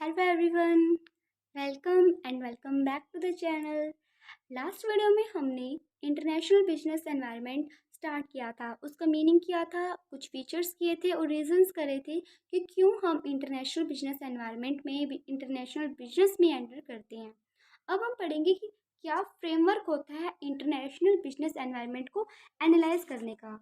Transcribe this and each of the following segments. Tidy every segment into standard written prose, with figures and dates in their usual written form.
Hello everyone, welcome back to the channel. Last video में हमने international business environment start किया था, उसका मीनिंग किया था, कुछ फीचर्स किए थे और रीजंस करे थे कि क्यों हम इंटरनेशनल बिजनेस एनवायरनमेंट में इंटरनेशनल बिजनेस में एंटर करते हैं। अब हम पढ़ेंगे कि क्या फ्रेमवर्क होता है इंटरनेशनल बिजनेस एनवायरनमेंट को एनालाइज करने का।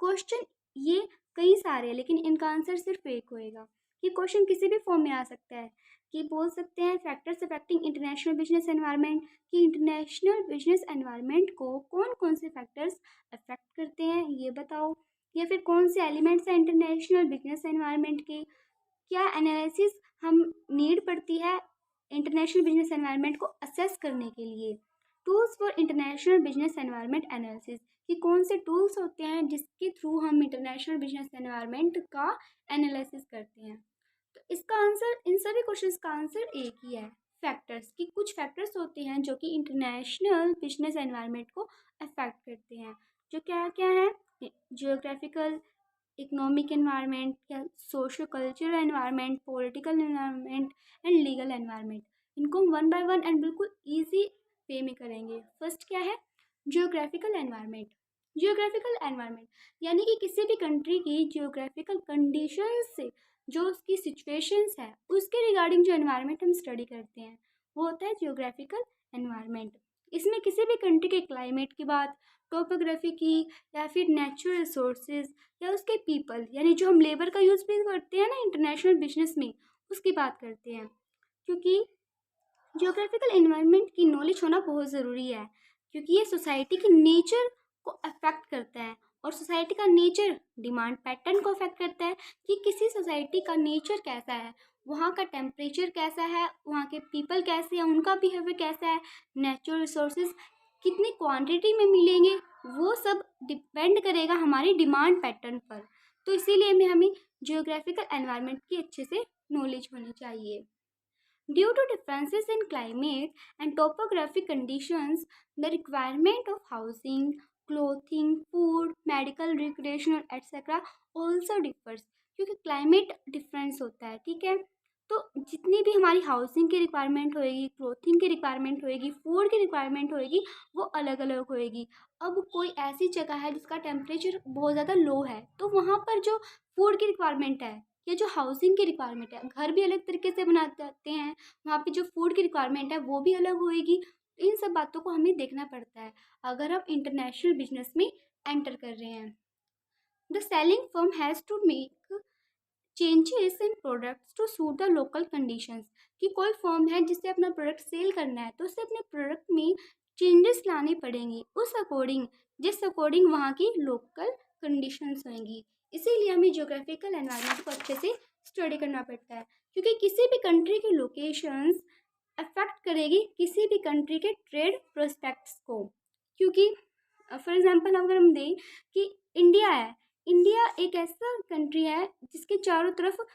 क्वेश्चन ये कई सारे हैं, लेकिन इनका आंसर सिर्फ एक होएगा। ये क्वेश्चन किसी भी फॉर्म में आ सकता है कि बोल सकते हैं factors affecting international business environment, कि इंटरनेशनल बिजनेस एनवायरनमेंट को कौन कौन से फैक्टर्स अफेक्ट करते हैं ये बताओ, या फिर कौन से एलिमेंट्स हैं इंटरनेशनल बिजनेस एनवायरनमेंट के, क्या एनालिसिस हम नीड पड़ती है इंटरनेशनल बिजनेस एनवायरनमेंट को असेस करने के लिए। Tools for international business environment analysis, कि कौन से टूल्स होते हैं जिसके थ्रू हम इंटरनेशनल बिजनेस एनवायरनमेंट का एनालिसिस करते हैं। तो इसका आंसर, इन सभी क्वेश्चंस का आंसर एक ही है, फैक्टर्स। कि कुछ फैक्टर्स होते हैं जो कि इंटरनेशनल बिजनेस एनवायरनमेंट को अफेक्ट करते हैं। जो क्या क्या है? जियोग्राफिकल, इकोनॉमिक एनवायरनमेंट, या socio cultural environment, political environment and legal environment. इनको हम वन बाय वन एंड बिल्कुल ईजी वे में करेंगे। फर्स्ट क्या है? Geographical environment. जियोग्राफिकल एनवायरनमेंट यानी कि किसी भी कंट्री की जियोग्राफिकल कंडीशंस से, जो उसकी सिचुएशंस है, उसके रिगार्डिंग जो एनवायरनमेंट हम स्टडी करते हैं वो होता है जियोग्राफिकल एनवायरनमेंट। इसमें किसी भी कंट्री के क्लाइमेट की बात, टोपोग्राफी की, या फिर नेचुरल रिसोर्सेज, या उसके पीपल, यानी जो हम लेबर का यूज़ भी करते हैं ना इंटरनेशनल बिजनेस में, उसकी बात करते हैं। क्योंकि जियोग्राफिकल एनवायरनमेंट की नॉलेज होना बहुत ज़रूरी है, क्योंकि ये सोसाइटी की नेचर को अफेक्ट करता है। और सोसाइटी का नेचर डिमांड पैटर्न को अफेक्ट करता है कि किसी सोसाइटी का नेचर कैसा है, वहाँ का टेम्परेचर कैसा है, वहाँ के पीपल कैसे हैं, उनका बिहेवियर कैसा है, नेचुरल रिसोर्सेज कितनी क्वांटिटी में मिलेंगे, वो सब डिपेंड करेगा हमारी डिमांड पैटर्न पर। तो इसीलिए हमें जियोग्राफिकल एनवायरनमेंट की अच्छे से नॉलेज होनी चाहिए। Due to differences in climate and topographic conditions, the requirement of housing, clothing, food, medical, recreational, etc. also differs। क्योंकि क्लाइमेट डिफरेंस होता है, ठीक है। तो जितनी भी हमारी हाउसिंग की रिक्वायरमेंट होएगी, क्लोथिंग की रिक्वायरमेंट होएगी, फूड की रिक्वायरमेंट होएगी, वो अलग अलग होएगी। अब कोई ऐसी जगह है जिसका टेम्परेचर बहुत ज़्यादा लो है, तो वहाँ पर जो फूड की रिक्वायरमेंट है, ये जो हाउसिंग की रिक्वायरमेंट है, घर भी अलग तरीके से बनाते जाते हैं, वहाँ पे जो फूड की रिक्वायरमेंट है वो भी अलग होएगी। तो इन सब बातों को हमें देखना पड़ता है अगर हम इंटरनेशनल बिजनेस में एंटर कर रहे हैं। The selling firm has to make changes in products to suit the local conditions. कि कोई फर्म है जिससे अपना प्रोडक्ट सेल करना है, तो उसे अपने प्रोडक्ट में चेंजेस लाने पड़ेंगे उस अकॉर्डिंग, जिस अकॉर्डिंग वहाँ की लोकल कंडीशंस होंगी। इसीलिए हमें जियोग्राफिकल एनवायरनमेंट को अच्छे से स्टडी करना पड़ता है, क्योंकि किसी भी कंट्री की लोकेशंस अफेक्ट करेगी किसी भी कंट्री के ट्रेड प्रोस्पेक्ट्स को। क्योंकि फॉर एग्जांपल अगर हम दें कि इंडिया है, इंडिया एक ऐसा कंट्री है जिसके चारों तरफ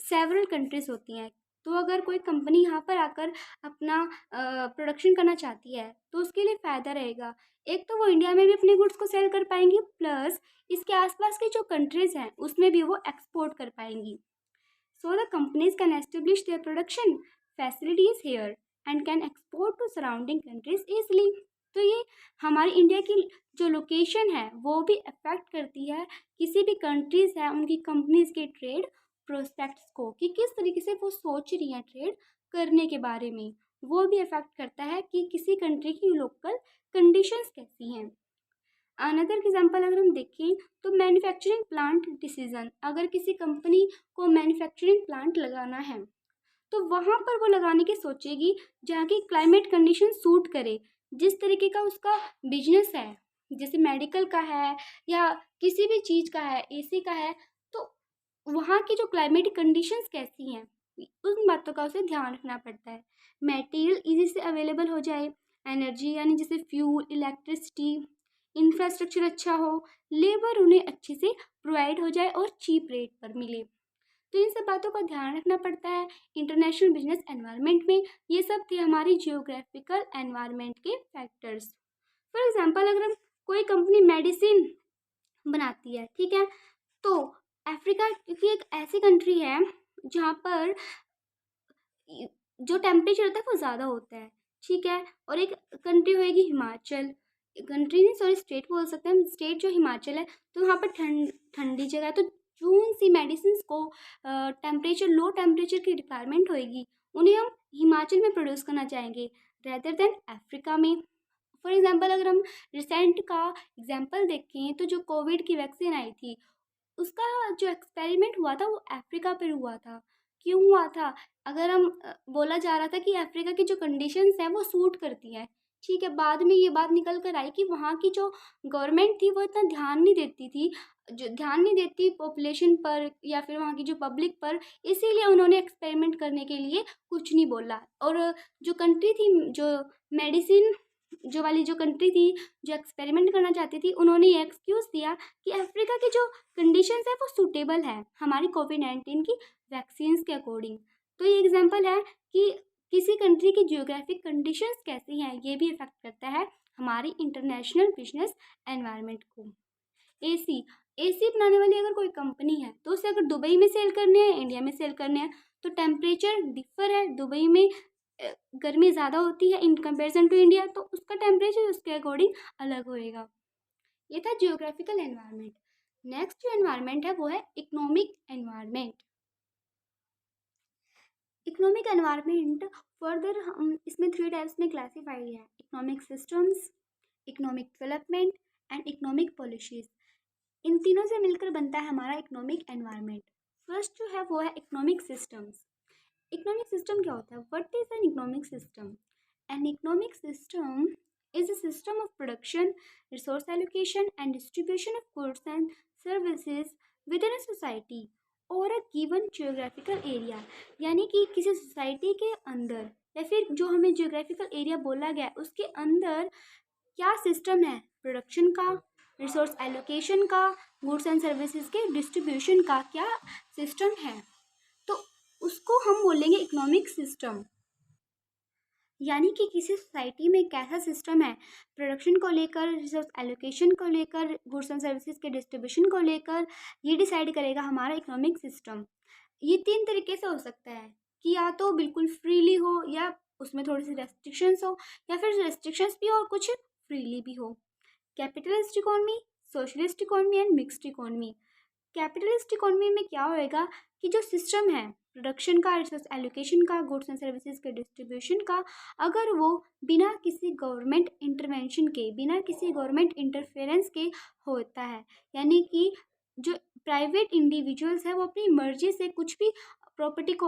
सेवरल कंट्रीज होती हैं। तो अगर कोई कंपनी यहाँ पर आकर अपना प्रोडक्शन करना चाहती है तो उसके लिए फ़ायदा रहेगा। एक तो वो इंडिया में भी अपने गुड्स को सेल कर पाएंगी, प्लस इसके आसपास की जो कंट्रीज़ हैं उसमें भी वो एक्सपोर्ट कर पाएंगी। So the companies can establish their production facilities here and can export to surrounding countries easily। तो ये हमारी इंडिया की जो लोकेशन है वो भी अफेक्ट करती है किसी भी कंट्रीज़ है उनकी कंपनीज के ट्रेड प्रोस्पेक्ट्स को, कि किस तरीके से वो सोच रही हैं ट्रेड करने के बारे में। वो भी अफेक्ट करता है कि किसी कंट्री की लोकल कंडीशंस कैसी हैं। अनदर एग्जांपल अगर हम देखें तो मैन्युफैक्चरिंग प्लांट डिसीजन, अगर किसी कंपनी को मैन्युफैक्चरिंग प्लांट लगाना है तो वहाँ पर वो लगाने की सोचेगी जहाँ की क्लाइमेट कंडीशन सूट करे, जिस तरीके का उसका बिजनेस है, जैसे मेडिकल का है या किसी भी चीज़ का है, एसी का है, तो वहाँ की जो क्लाइमेटिक कंडीशंस कैसी हैं, उन बातों का उसे ध्यान रखना पड़ता है। मटेरियल इजी से अवेलेबल हो जाए, एनर्जी यानी जैसे फ्यूल, इलेक्ट्रिसिटी, इंफ्रास्ट्रक्चर अच्छा हो, लेबर उन्हें अच्छे से प्रोवाइड हो जाए और चीप रेट पर मिले। तो इन सब बातों का ध्यान रखना पड़ता है इंटरनेशनल बिजनेस एनवायरनमेंट में। ये सब थे हमारी जियोग्राफिकल एनवायरनमेंट के फैक्टर्स। फॉर एग्जांपल अगर हम कोई कंपनी मेडिसिन बनाती है, ठीक है, तो अफ्रीका क्योंकि एक ऐसी कंट्री है जहाँ पर जो टेम्परेचर होता है वो ज़्यादा होता है, ठीक है। और एक कंट्री होएगी हिमाचल, कंट्री नहीं सॉरी स्टेट बोल सकते हैं हम, स्टेट जो हिमाचल है, तो वहाँ पर ठंडी जगह है, तो कौन सी मेडिसिन को टेम्परेचर लो टेम्परेचर की रिक्वायरमेंट होएगी, उन्हें हम हिमाचल में प्रोड्यूस करना चाहेंगे रेदर देन अफ्रीका में। फॉर एग्जांपल अगर हम रिसेंट का एग्जांपल देखें तो जो कोविड की वैक्सीन आई थी, उसका जो एक्सपेरिमेंट हुआ था वो अफ्रीका पर हुआ था। क्यों हुआ था? अगर हम बोला जा रहा था कि अफ्रीका की जो कंडीशंस हैं वो सूट करती हैं, ठीक है। बाद में ये बात निकल कर आई कि वहाँ की जो गवर्नमेंट थी वो इतना ध्यान नहीं देती थी, जो ध्यान नहीं देती पॉपुलेशन पर या फिर वहाँ की जो पब्लिक पर, इसीलिए उन्होंने एक्सपेरिमेंट करने के लिए कुछ नहीं बोला। और जो कंट्री थी, जो मेडिसिन जो वाली जो कंट्री थी जो एक्सपेरिमेंट करना चाहती थी, उन्होंने ये एक्सक्यूज़ दिया कि अफ्रीका की जो कंडीशंस है वो सूटेबल है हमारी कोविड-19 की वैक्सीन्स के अकॉर्डिंग। तो ये एग्जांपल है कि किसी कंट्री की जियोग्राफिक कंडीशंस कैसी हैं, ये भी इफ़ेक्ट करता है हमारी इंटरनेशनल बिजनेस एनवायरनमेंट को। एसी, एसी बनाने वाली अगर कोई कंपनी है तो उसे अगर दुबई में सेल करने हैं, इंडिया में सेल करने हैं, तो टेम्परेचर डिफर है। दुबई में गर्मी ज़्यादा होती है इन कंपेरिजन टू इंडिया, तो उसका टेम्परेचर उसके अकॉर्डिंग अलग होएगा। ये था जियोग्राफिकल एनवायरनमेंट। नेक्स्ट जो एनवायरनमेंट है वो है economic environment. Economic environment further हम इसमें 3 टाइप्स में क्लासीफाइड है: economic systems, economic development and economic policies. इन तीनों से मिलकर बनता है हमारा इकोनॉमिक एनवायरनमेंट। फर्स्ट जो है वो है इकोनॉमिक सिस्टम्स। इकोनॉमिक सिस्टम क्या होता है? What is an economic system? An economic system is a system of production, resource allocation, and distribution of goods and services within a society or a given geographical area। यानी कि किसी society के अंदर या फिर जो हमें जियोग्राफिकल एरिया बोला गया है उसके अंदर क्या सिस्टम है प्रोडक्शन का, रिसोर्स एलोकेशन का, गुड्स एंड सर्विसेज के डिस्ट्रीब्यूशन का क्या सिस्टम है, तो उसको हम बोलेंगे इकोनॉमिक सिस्टम। यानी कि किसी सोसाइटी में कैसा सिस्टम है प्रोडक्शन को लेकर, रिसोर्स एलोकेशन को लेकर, गुड्स एंड सर्विसेज के डिस्ट्रीब्यूशन को लेकर, ये डिसाइड करेगा हमारा इकोनॉमिक सिस्टम। ये 3 तरीके से हो सकता है कि या तो बिल्कुल फ्रीली हो, या उसमें थोड़ी सी रेस्ट्रिक्शंस हो, या फिर रेस्ट्रिक्शंस भी हो और कुछ फ्रीली भी हो। Capitalist economy, socialist economy and mixed economy. Capitalist economy में क्या होएगा कि जो सिस्टम है प्रोडक्शन का, रिसोर्स एलोकेशन का, गुड्स एंड सर्विसेज के डिस्ट्रीब्यूशन का, अगर वो बिना किसी गवर्नमेंट इंटरवेंशन के, बिना किसी गवर्नमेंट इंटरफेरेंस के होता है, यानी कि जो प्राइवेट इंडिविजुअल्स हैं वो अपनी मर्जी से कुछ भी प्रॉपर्टी को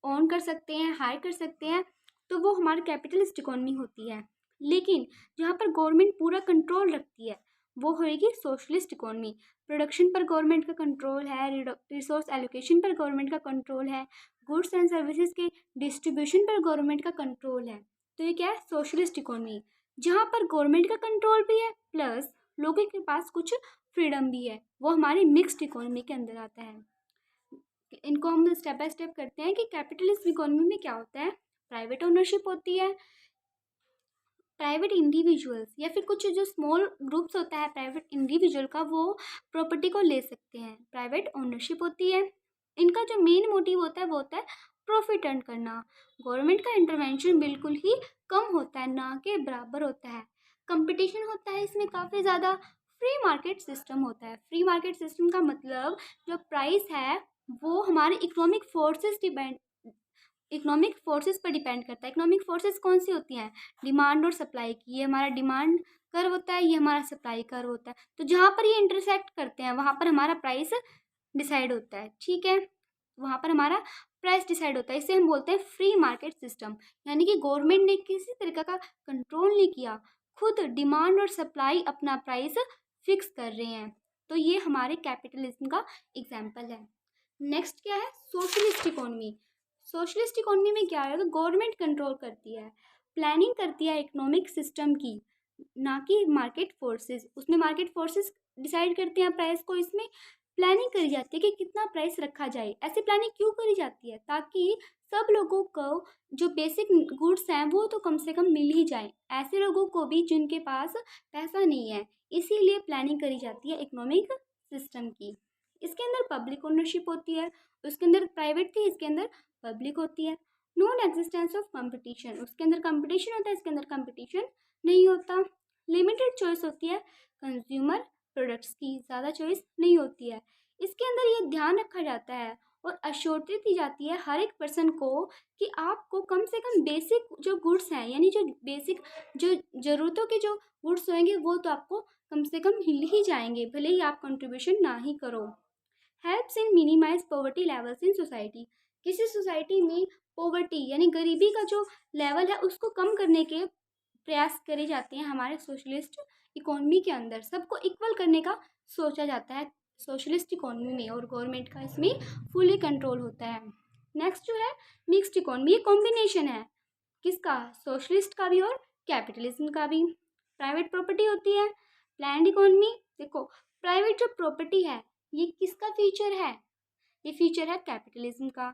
ओन कर सकते हैं, हायर कर सकते हैं, तो वो हमारी कैपिटलिस्ट इकोनॉमी होती है। लेकिन जहाँ पर गवर्नमेंट पूरा कंट्रोल रखती है वो होएगी सोशलिस्ट इकोनॉमी। प्रोडक्शन पर गवर्नमेंट का कंट्रोल है, रिसोर्स एलोकेशन पर गवर्नमेंट का कंट्रोल है, गुड्स एंड सर्विसेज के डिस्ट्रीब्यूशन पर गवर्नमेंट का कंट्रोल है। तो ये क्या है? सोशलिस्ट इकोनॉमी, जहाँ पर गवर्नमेंट का कंट्रोल भी है प्लस लोगों के पास कुछ फ्रीडम भी है, वो हमारी मिक्स्ड इकोनॉमी के अंदर आता है। इनको हम स्टेप बाय स्टेप करते हैं कि कैपिटलिस्ट इकोनॉमी में क्या होता है। प्राइवेट ओनरशिप होती है, प्राइवेट इंडिविजुअल्स या फिर कुछ जो स्मॉल ग्रुप्स होता है प्राइवेट इंडिविजुअल का, वो प्रॉपर्टी को ले सकते हैं। प्राइवेट ओनरशिप होती है, इनका जो मेन मोटिव होता है वो होता है प्रॉफिट अर्न करना। गवर्नमेंट का इंटरवेंशन बिल्कुल ही कम होता है, ना के बराबर होता है। कंपटीशन होता है इसमें काफ़ी ज़्यादा। फ्री मार्केट सिस्टम होता है। फ्री मार्केट सिस्टम का मतलब जो प्राइस है वो हमारे इकोनॉमिक फोर्सेस पर डिपेंड करता है। इकोनॉमिक फोर्सेस कौन सी होती हैं? डिमांड और सप्लाई की। ये हमारा डिमांड कर्व होता है, ये हमारा सप्लाई कर्व होता है। तो जहाँ पर ये इंटरसेक्ट करते हैं वहाँ पर हमारा प्राइस डिसाइड होता है, ठीक है। वहाँ पर हमारा प्राइस डिसाइड होता है, इसे हम बोलते हैं फ्री मार्केट सिस्टम। यानी कि गवर्नमेंट ने किसी तरीके का कंट्रोल नहीं किया, खुद डिमांड और सप्लाई अपना प्राइस फिक्स कर रहे हैं। तो ये हमारे कैपिटलिज्म का एग्जाम्पल है। नेक्स्ट क्या है? Socialist economy. सोशलिस्ट इकोनॉमी में क्या है? गवर्नमेंट कंट्रोल करती है, प्लानिंग करती है इकोनॉमिक सिस्टम की, ना कि मार्केट फोर्सेस। उसमें मार्केट फोर्सेस डिसाइड करते हैं प्राइस को, इसमें प्लानिंग करी जाती है कि कितना प्राइस रखा जाए। ऐसी प्लानिंग क्यों करी जाती है? ताकि सब लोगों को जो बेसिक गुड्स हैं वो तो कम से कम मिल ही जाए, ऐसे लोगों को भी जिनके पास पैसा नहीं है। इसीलिए प्लानिंग करी जाती है इकोनॉमिक सिस्टम की। इसके अंदर पब्लिक ओनरशिप होती है, उसके अंदर प्राइवेट थी, इसके अंदर पब्लिक होती है। नॉन एग्जिस्टेंस ऑफ कंपटीशन, उसके अंदर कंपटीशन होता है, इसके अंदर कंपटीशन नहीं होता। लिमिटेड चॉइस होती है कंज्यूमर प्रोडक्ट्स की, ज़्यादा चॉइस नहीं होती है। इसके अंदर ये ध्यान रखा जाता है और अश्योरिटी दी जाती है हर एक पर्सन को कि आपको कम से कम बेसिक जो गुड्स हैं, यानी जो बेसिक जो ज़रूरतों के जो गुड्स होंगे वो तो आपको कम से कम मिल ही जाएंगे, भले ही आप कंट्रीब्यूशन ना ही करो। Helps in minimize poverty levels in society, किसी सोसाइटी में पॉवर्टी यानी गरीबी का जो लेवल है उसको कम करने के प्रयास करे जाते हैं हमारे सोशलिस्ट इकोनॉमी के अंदर। सबको इक्वल करने का सोचा जाता है सोशलिस्ट इकोनॉमी में, और गवर्नमेंट का इसमें फुली कंट्रोल होता है। नेक्स्ट जो है मिक्स्ड इकोनॉमी, ये कॉम्बिनेशन है किसका, सोशलिस्ट का भी और कैपिटलिज्म का भी। प्राइवेट प्रॉपर्टी होती है, प्लान्ड इकोनॉमी। देखो प्राइवेट जो प्रॉपर्टी है ये किसका फीचर है, ये फीचर है कैपिटलिज्म का।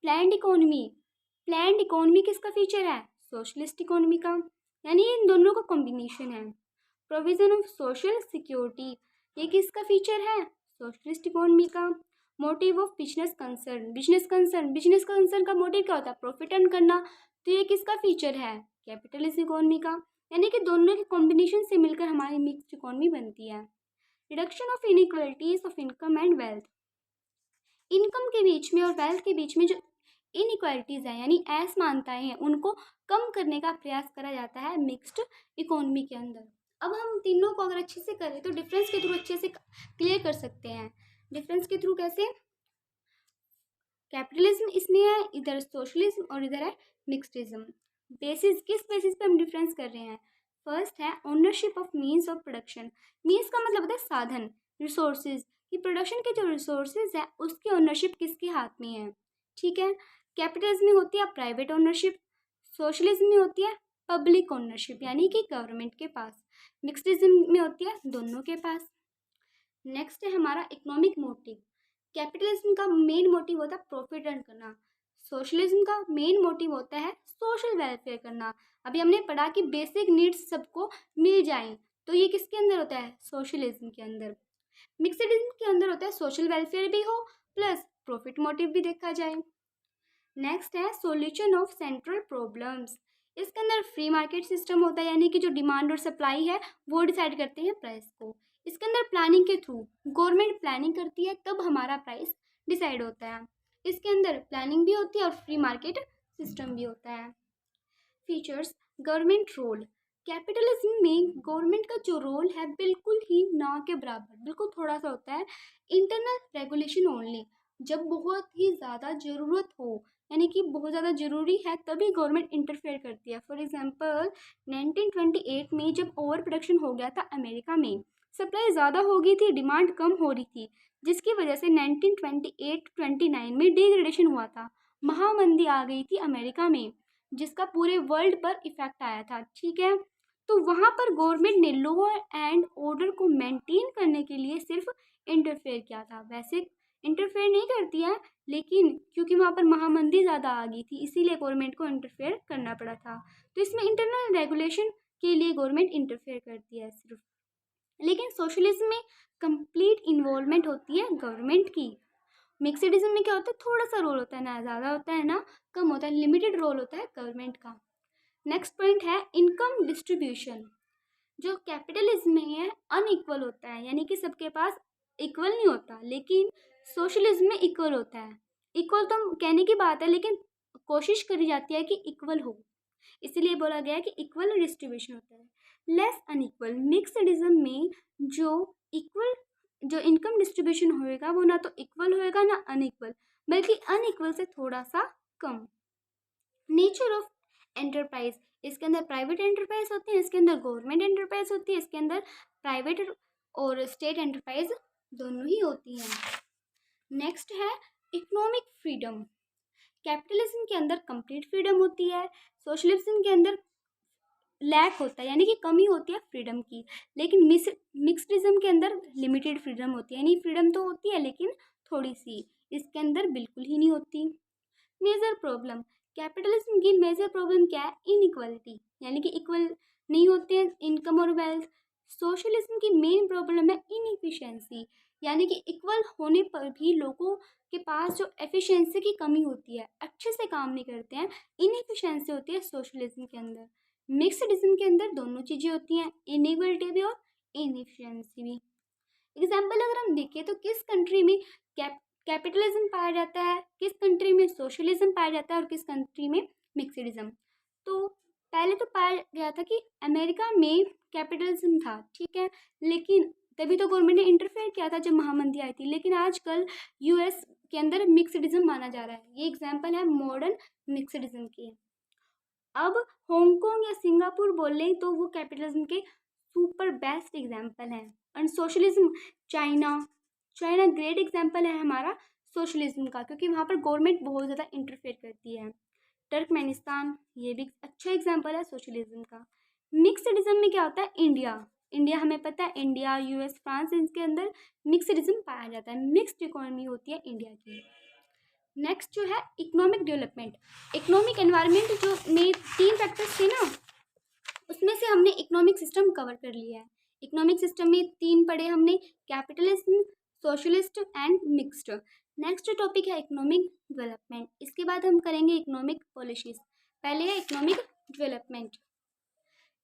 प्लान्ड इकोनॉमी, प्लान्ड इकोनॉमी किसका फीचर है, सोशलिस्ट इकोनॉमी का, यानी इन दोनों का कॉम्बिनेशन है। प्रोविजन ऑफ सोशल सिक्योरिटी, ये किसका फीचर है, सोशलिस्ट इकोनॉमी का। Motive of business concern, business concern का मोटिव क्या होता है, प्रॉफिट अर्न करना, तो ये किसका फीचर है, कैपिटलिस्ट इकोनॉमी का। यानी कि दोनों के कॉम्बिनेशन से मिलकर हमारी मिक्स्ड इकोनॉमी बनती है। Reduction of inequalities of income and wealth, income के बीच में और वेल्थ के बीच में जो इनइक्वालिटीज़ हैं यानी असमानताएं हैं उनको कम करने का प्रयास करा जाता है मिक्स्ड इकोनॉमी के अंदर। अब हम तीनों को अगर अच्छे से करें तो डिफरेंस के थ्रू अच्छे से क्लियर कर सकते हैं। डिफरेंस के थ्रू कैसे, कैपिटलिज्म इसमें है, इधर सोशलिज्म और इधर है मिक्सडिज्म। बेसिस किस बेसिस पे हम डिफरेंस कर रहे हैं, फर्स्ट है ownership of means of production, means का मतलब होता है साधन, रिसोर्सेज, कि प्रोडक्शन के जो रिसोर्सेज है उसकी ओनरशिप किसके हाथ में है, ठीक है। कैपिटलिज्म में होती है प्राइवेट ओनरशिप, सोशलिज्म में होती है पब्लिक ओनरशिप यानी कि गवर्नमेंट के पास, मिक्सडिज्म में होती है दोनों के पास। नेक्स्ट है हमारा इकोनॉमिक मोटिव, कैपिटलिज्म का मेन मोटिव होता है प्रॉफिट अर्न करना, सोशलिज्म का मेन मोटिव होता है सोशल वेलफेयर करना। अभी हमने पढ़ा कि बेसिक नीड्स सबको मिल जाएं, तो ये किसके अंदर होता है, सोशलिज्म के अंदर। मिक्सडिज्म के अंदर होता है सोशल वेलफेयर भी हो प्लस प्रॉफिट मोटिव भी देखा जाए। नेक्स्ट है सॉल्यूशन ऑफ सेंट्रल प्रॉब्लम्स, इसके अंदर फ्री मार्केट सिस्टम होता है यानी कि जो डिमांड और सप्लाई है वो डिसाइड करते हैं प्राइस को। इसके अंदर प्लानिंग के थ्रू गवर्नमेंट प्लानिंग करती है तब हमारा प्राइस डिसाइड होता है। इसके अंदर प्लानिंग भी होती है और फ्री मार्केट सिस्टम भी होता है। फीचर्स, गवर्नमेंट रोल, कैपिटलिज्म में गवर्नमेंट का जो रोल है बिल्कुल ही ना के बराबर, बिल्कुल थोड़ा सा होता है। इंटरनल रेगुलेशन ओनली, जब बहुत ही ज़्यादा ज़रूरत हो यानी कि बहुत ज़्यादा ज़रूरी है तभी गवर्नमेंट इंटरफेयर करती है। फॉर एग्जांपल 1928 में जब ओवर प्रोडक्शन हो गया था अमेरिका में, सप्लाई ज़्यादा हो गई थी, डिमांड कम हो रही थी, जिसकी वजह से 1928-29 में डिग्रेडेशन हुआ था, महामंदी आ गई थी अमेरिका में, जिसका पूरे वर्ल्ड पर इफेक्ट आया था, ठीक है। तो वहाँ पर गवर्नमेंट ने लॉ एंड ऑर्डर को मेंटेन करने के लिए सिर्फ इंटरफेयर किया था, वैसे इंटरफेयर नहीं करती है, लेकिन क्योंकि वहाँ पर महामंदी ज़्यादा आ गई थी इसीलिए गवर्नमेंट को इंटरफेयर करना पड़ा था। तो इसमें इंटरनल रेगुलेशन के लिए गवर्नमेंट इंटरफेयर करती है सिर्फ। लेकिन सोशलिज्म में कंप्लीट इन्वॉल्वमेंट होती है गवर्नमेंट की। मिक्सडिज्म में क्या होता है, थोड़ा सा रोल होता है, ना ज़्यादा होता है ना कम होता है, लिमिटेड रोल होता है गवर्नमेंट का। नेक्स्ट पॉइंट है इनकम डिस्ट्रीब्यूशन, जो कैपिटलिज्म में है अनइक्वल होता है यानी कि सबके पास इक्वल नहीं होता, लेकिन सोशलिज्म में इक्वल होता है। इक्वल तो कहने की बात है लेकिन कोशिश करी जाती है कि इक्वल हो, इसीलिए बोला गया है कि इक्वल डिस्ट्रीब्यूशन होता है। लेस अनइक्वल, मिक्सडिज्म में जो इक्वल जो इनकम डिस्ट्रीब्यूशन होएगा वो ना तो इक्वल होएगा ना अनइक्वल, बल्कि अनइक्वल से थोड़ा सा कम। नेचर ऑफ एंटरप्राइज, इसके अंदर प्राइवेट एंटरप्राइज होती है, इसके अंदर गवर्नमेंट एंटरप्राइज होती है, इसके अंदर प्राइवेट और स्टेट एंटरप्राइज दोनों ही होती हैं। नेक्स्ट है इकोनॉमिक फ्रीडम, कैपिटलिज्म के अंदर कंप्लीट फ्रीडम होती है, सोशलिज्म के अंदर लैक होता है यानी कि कमी होती है फ्रीडम की, लेकिन मिक्सडिज्म के अंदर लिमिटेड फ्रीडम होती है, यानी फ्रीडम तो होती है लेकिन थोड़ी सी, इसके अंदर बिल्कुल ही नहीं होती। मेजर प्रॉब्लम, कैपिटलिज्म की मेजर प्रॉब्लम क्या है, इनइक्वालिटी, यानी कि इक्वल नहीं होते हैं इनकम और वेल्थ। सोशलिज्म की मेन प्रॉब्लम है इनएफिशिएंसी, यानी कि इक्वल होने पर भी लोगों के पास जो एफिशिएंसी की कमी होती है, अच्छे से काम नहीं करते हैं, इनएफिशिएंसी होती है सोशलिज्म के अंदर। मिक्सडिज्म के अंदर दोनों चीज़ें होती हैं, इनइक्वलिटी भी और इनएफिशिएंसी भी। एग्जाम्पल अगर हम देखें तो किस कंट्री में कैपिटलिज्म पाया जाता है, किस कंट्री में सोशलिज्म पाया जाता है और किस कंट्री में मिक्सडिज्म। तो पहले तो पाया गया था कि अमेरिका में कैपिटलिज्म था, ठीक है, लेकिन तभी तो गवर्नमेंट ने इंटरफेयर किया था जब महामंदी आई थी, लेकिन आजकल यूएस के अंदर मिक्सडिज्म माना जा रहा है। ये एग्जाम्पल है मॉडर्न मिक्सडिज्म की। अब हांगकांग या सिंगापुर बोल लें तो वो कैपिटलिज्म के सुपर बेस्ट एग्जाम्पल हैं। And socialism, China, China great example है हमारा सोशलिज्म का, क्योंकि वहाँ पर गवर्नमेंट बहुत ज़्यादा इंटरफेयर करती है। टर्कमेनिस्तान, ये भी अच्छा एग्जाम्पल है सोशलिज्म का। मिक्सडिज्म में क्या होता है, इंडिया, इंडिया हमें पता है, इंडिया, यूएस, फ्रांस, इसके अंदर मिक्सडिज्म पाया जाता है, मिक्स्ड इकोनॉमी होती है इंडिया की। नेक्स्ट जो है इकोनॉमिक डेवलपमेंट, इकोनॉमिक एनवायरनमेंट जो में 3 फैक्टर्स थे ना, उसमें से हमने इकोनॉमिक सिस्टम कवर कर लिया है। इकोनॉमिक सिस्टम में 3 पढ़े हमने, capitalism, socialist and mixed. Next topic है इकोनॉमिक डेवलपमेंट, इसके बाद हम करेंगे इकोनॉमिक पॉलिसीज। पहले है इकोनॉमिक डेवलपमेंट।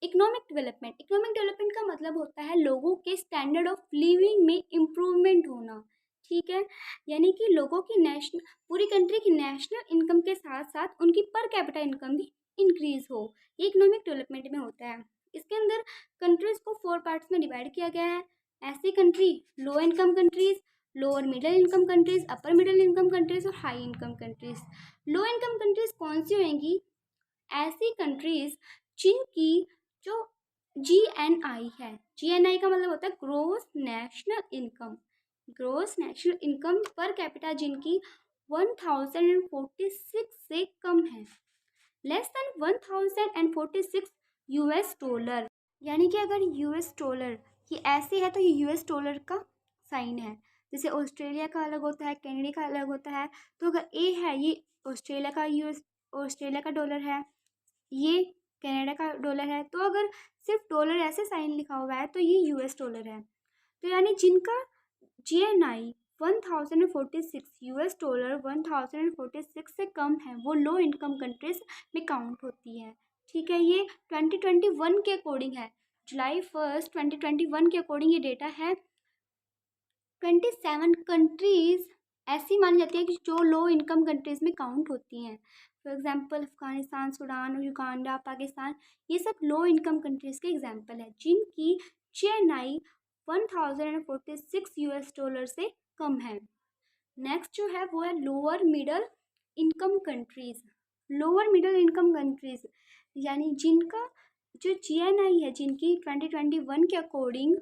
इकोनॉमिक डेवलपमेंट का मतलब होता है लोगों के स्टैंडर्ड ऑफ लिविंग में इम्प्रूवमेंट होना, ठीक है, यानी कि लोगों की नेशनल, पूरी कंट्री की नेशनल इनकम के साथ साथ उनकी पर कैपिटा इनकम भी इंक्रीज हो, ये इकोनॉमिक डेवलपमेंट में होता है। इसके अंदर कंट्रीज को 4 पार्ट्स में डिवाइड किया गया है। ऐसी country, low income countries, lower middle income countries, upper middle income countries और high income countries. Low income countries कौन सी होंगी, ऐसी कंट्रीज जिनकी जो GNI है, GNI का मतलब होता है gross national income, gross national income per capita जिनकी 1046 से कम है, लेस देन 1046 यूएस डॉलर, यानी कि अगर यूएस डॉलर ये ऐसे है तो ये यूएस डॉलर का साइन है। जैसे ऑस्ट्रेलिया का अलग होता है, कनाडा का अलग होता है, तो अगर ए है ये ऑस्ट्रेलिया का, ऑस्ट्रेलिया का डॉलर है, ये कनाडा का डॉलर है, तो अगर सिर्फ डॉलर ऐसे साइन लिखा हुआ है तो ये यूएस डॉलर है। तो यानी जिनका GNI 1046 यूएस डॉलर 1046 से कम है वो लो इनकम कंट्रीज में काउंट होती है, ठीक है। ये 2021 के अकॉर्डिंग है, जुलाई 1 2021 के अकॉर्डिंग ये डेटा है। 27 कंट्रीज ऐसी मानी जाती है कि जो लो इनकम कंट्रीज में काउंट होती हैं। For example Afghanistan, Sudan, Uganda, Pakistan, ये सब लो इनकम कंट्रीज के एग्जांपल है जिनकी GNI 1046 यूएस डॉलर से कम है। नेक्स्ट जो है वो है lower middle income countries. Lower middle income countries यानी जिनका जो GNI है, जिनकी 2021 के अकॉर्डिंग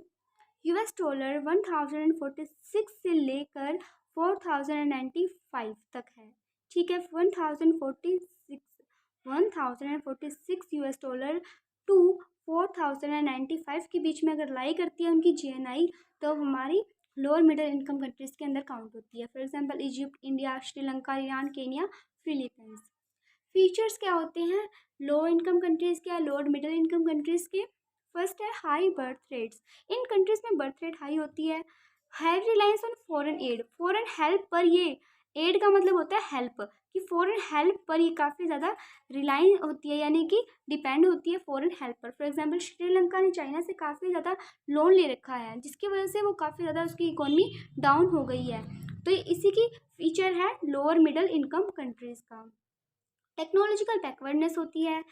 यूएस डॉलर 1046 से लेकर 4095 तक है, ठीक है। 1046 यूएस डॉलर टू 4095 के बीच में अगर लाई करती है उनकी GNI, तो हमारी लोअर मिडिल इनकम कंट्रीज के अंदर काउंट होती है। For example Egypt, India, Sri Lanka, Iran, Kenya, Philippines. Features क्या होते हैं लो इनकम कंट्रीज के या लोअर मिडिल इनकम कंट्रीज के? फर्स्ट है हाई बर्थ रेट्स, इन कंट्रीज में बर्थ रेट हाई होती है। High reliance on foreign add, foreign help पर, ये एड का मतलब होता है हेल्प, कि फॉरेन हेल्प पर ये काफ़ी ज़्यादा रिलाय होती है, यानी कि डिपेंड होती है फॉरेन हेल्प पर। फॉर एग्जांपल श्रीलंका ने चाइना से काफ़ी ज़्यादा लोन ले रखा है, जिसकी वजह से वो काफ़ी ज़्यादा उसकी इकोनॉमी डाउन हो गई है। तो इसी की फीचर है लोअर मिडिल इनकम कंट्रीज़ का। टेक्नोलॉजिकल बैकवर्डनेस होती है,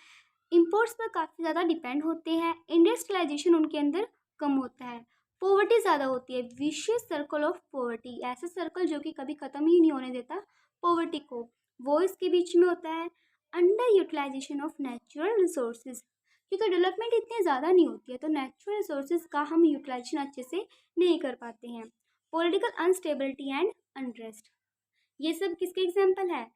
इंपोर्ट्स पर काफ़ी ज़्यादा डिपेंड होते हैं, इंडस्ट्रियलाइजेशन उनके अंदर कम होता है, पॉवर्टी ज़्यादा होती है, विशियस सर्कल ऑफ पॉवर्टी, ऐसा सर्कल जो कि कभी ख़त्म ही नहीं होने देता पॉवर्टी को, वो इसके बीच में होता है। Under utilization of natural resources, क्योंकि डेवलपमेंट इतनी ज़्यादा नहीं होती है तो नेचुरल रिसोर्सेज का हम यूटिलाइजेशन अच्छे से नहीं कर पाते हैं। पॉलिटिकल अनस्टेबिलिटी एंड अनरेस्ट, ये सब किसके एग्जाम्पल है,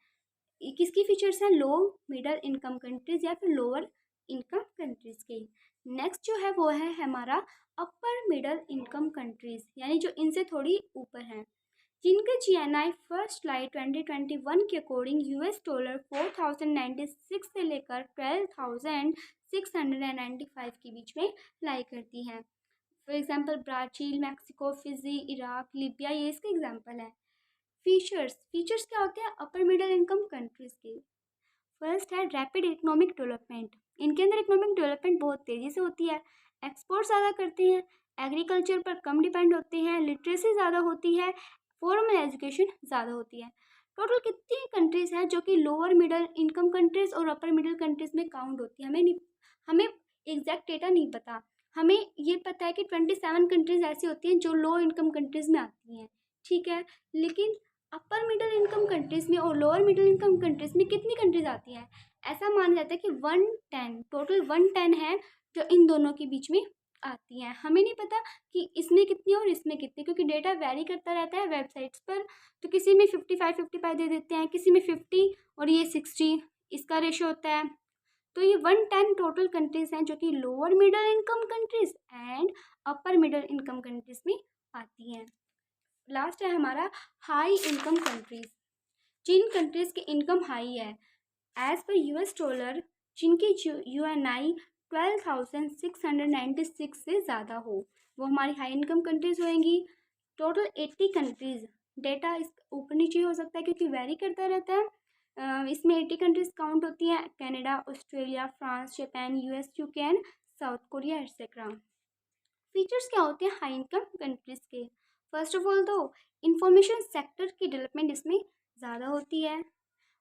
किसकी फीचर्स हैं, लो मिडिल इनकम कंट्रीज या फिर लोअर इनकम कंट्रीज के। नेक्स्ट जो है वो है हमारा अपर मिडिल इनकम कंट्रीज, यानी जो इनसे थोड़ी ऊपर हैं, जिनके GNI फर्स्ट जुलाई 2021 के अकॉर्डिंग यूएस डॉलर 4096 से लेकर 12,695 के बीच में लाई करती हैं। For example Brazil, Mexico, Fiji, Iraq, Libya, ये इसके एग्जांपल है। फीचर्स क्या होते हैं अपर मिडिल इनकम कंट्रीज़ के? फर्स्ट है रैपिड इकोनॉमिक डेवलपमेंट। इनके अंदर इकोनॉमिक डेवलपमेंट बहुत तेज़ी से होती है, एक्सपोर्ट ज़्यादा करते हैं, एग्रीकल्चर पर कम डिपेंड होते हैं, लिटरेसी ज़्यादा होती है, फॉर्मल एजुकेशन ज़्यादा होती है। टोटल कितनी कंट्रीज़ हैं जो कि लोअर मिडिल इनकम कंट्रीज़ और अपर मिडिल कंट्रीज़ में काउंट होती है? हमें एग्जैक्ट डेटा नहीं पता। हमें ये पता है कि 27 कंट्रीज़ ऐसी होती हैं जो लो इनकम कंट्रीज़ में आती हैं, ठीक है। लेकिन अपर मिडिल इनकम कंट्रीज़ में और लोअर मिडिल इनकम कंट्रीज़ में कितनी कंट्रीज़ आती हैं? ऐसा माना जाता है कि 110, टोटल 110 है जो इन दोनों के बीच में आती हैं। हमें नहीं पता कि इसमें कितनी और इसमें कितनी, क्योंकि डेटा वेरी करता रहता है वेबसाइट्स पर। तो किसी में 55 दे देते हैं, किसी में 50 और ये 60 इसका रेशो होता है। तो ये 110 टोटल कंट्रीज़ हैं जो कि lower middle income countries and upper middle income countries में आती हैं। लास्ट है हमारा हाई इनकम कंट्रीज़। जिन कंट्रीज़ की इनकम हाई है, एज पर यूएस डॉलर जिनकी यूएनआई 12,696 से ज़्यादा हो, वो हमारी हाई इनकम कंट्रीज़ होएंगी। टोटल 80 कंट्रीज़, डेटा इस ऊपर नीचे हो सकता है क्योंकि वेरी करता रहता है। इसमें 80 कंट्रीज़ काउंट होती हैं, Canada, Australia, France, Japan, US, UK and South Korea etcetera. Features क्या होते हैं हाई इनकम कंट्रीज़ के? फर्स्ट ऑफ ऑल तो इंफॉर्मेशन सेक्टर की डेवलपमेंट इसमें ज़्यादा होती है।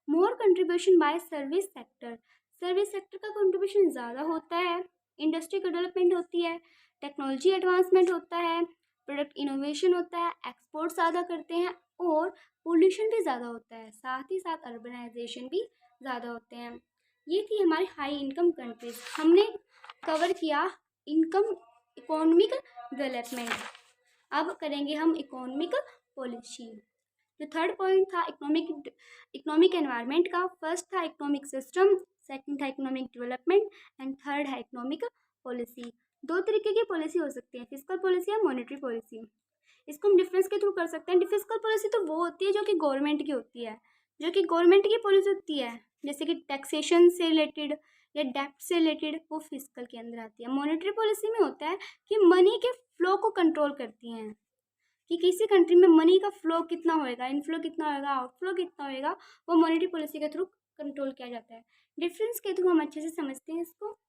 More contribution by service sector, service sector का कंट्रीब्यूशन ज़्यादा होता है। इंडस्ट्री का डेवलपमेंट होती है, टेक्नोलॉजी एडवांसमेंट होता है, प्रोडक्ट इनोवेशन होता है, एक्सपोर्ट ज़्यादा करते हैं और पोल्यूशन भी ज़्यादा होता है, साथ ही साथ अर्बनाइजेशन भी ज़्यादा होते हैं। ये थी हमारी हाई इनकम कंट्रीज। हमने कवर किया इनकम इकोनॉमिक डेवलपमेंट। अब करेंगे हम इकोनॉमिक पॉलिसी। जो थर्ड पॉइंट था इकोनॉमिक एनवायरनमेंट का, फर्स्ट था इकोनॉमिक सिस्टम, सेकंड था इकोनॉमिक डेवलपमेंट एंड थर्ड है इकोनॉमिक पॉलिसी। दो तरीके की पॉलिसी हो सकती है, फिस्कल पॉलिसी या मॉनेटरी पॉलिसी। इसको हम डिफरेंस के थ्रू कर सकते हैं। फिस्कल पॉलिसी तो वो होती है जो कि गवर्नमेंट की होती है, जो कि गवर्नमेंट की पॉलिसी होती है, जैसे कि टैक्सेशन से रिलेटेड या डेप्ट से रिलेटेड, वो फिस्कल के अंदर आती है। मॉनेटरी पॉलिसी में होता है कि मनी के फ्लो को कंट्रोल करती हैं, कि किसी कंट्री में मनी का फ्लो कितना होएगा, इनफ्लो कितना होएगा, आउटफ्लो कितना होएगा, वो मॉनेटरी पॉलिसी के थ्रू कंट्रोल किया जाता है। डिफरेंस के थ्रू हम अच्छे से समझते हैं इसको।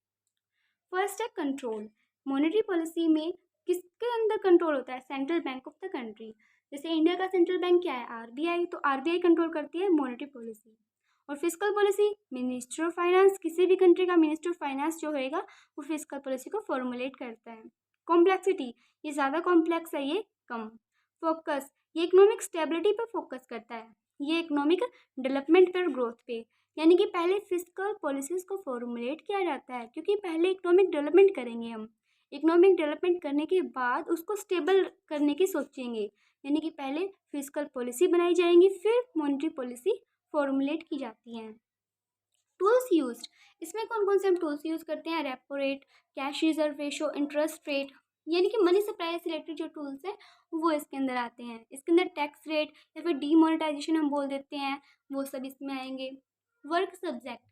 फर्स्ट है कंट्रोल। मॉनेटरी पॉलिसी में किसके अंदर कंट्रोल होता है? Central bank of the country. जैसे इंडिया का सेंट्रल बैंक क्या है? आरबीआई। तो आरबीआई कंट्रोल करती है मॉनेटरी पॉलिसी। और fiscal policy minister of finance, किसी भी कंट्री का मिनिस्टर ऑफ फाइनेंस जो होएगा वो फिस्कल पॉलिसी को फॉर्मुलेट करता है। कॉम्प्लेक्सिटी, ये ज़्यादा कॉम्प्लेक्स है, ये कम। फोकस, ये इकोनॉमिक स्टेबिलिटी पर फोकस करता है, ये इकोनॉमिक डेवलपमेंट पर, ग्रोथ पे। यानी कि पहले फिस्कल पॉलिसीज को फॉर्मुलेट किया जाता है, क्योंकि पहले इकोनॉमिक डेवलपमेंट करेंगे हम। इकोनॉमिक डेवलपमेंट करने के बाद उसको स्टेबल करने की सोचेंगे, यानी कि पहले फिस्कल पॉलिसी बनाई जाएंगी, फिर मॉनेटरी पॉलिसी फॉर्मुलेट की जाती हैं। टूल्स यूज्ड, इसमें कौन कौन से हम टूल्स यूज़ करते हैं? Repo rate, cash reserve ratio, interest rate, यानी कि मनी सप्लाई से रिलेटेड जो टूल्स हैं वो इसके अंदर आते हैं। इसके अंदर टैक्स रेट या फिर डीमोनेटाइजेशन हम बोल देते हैं, वो सब इसमें आएंगे। वर्क सब्जेक्ट,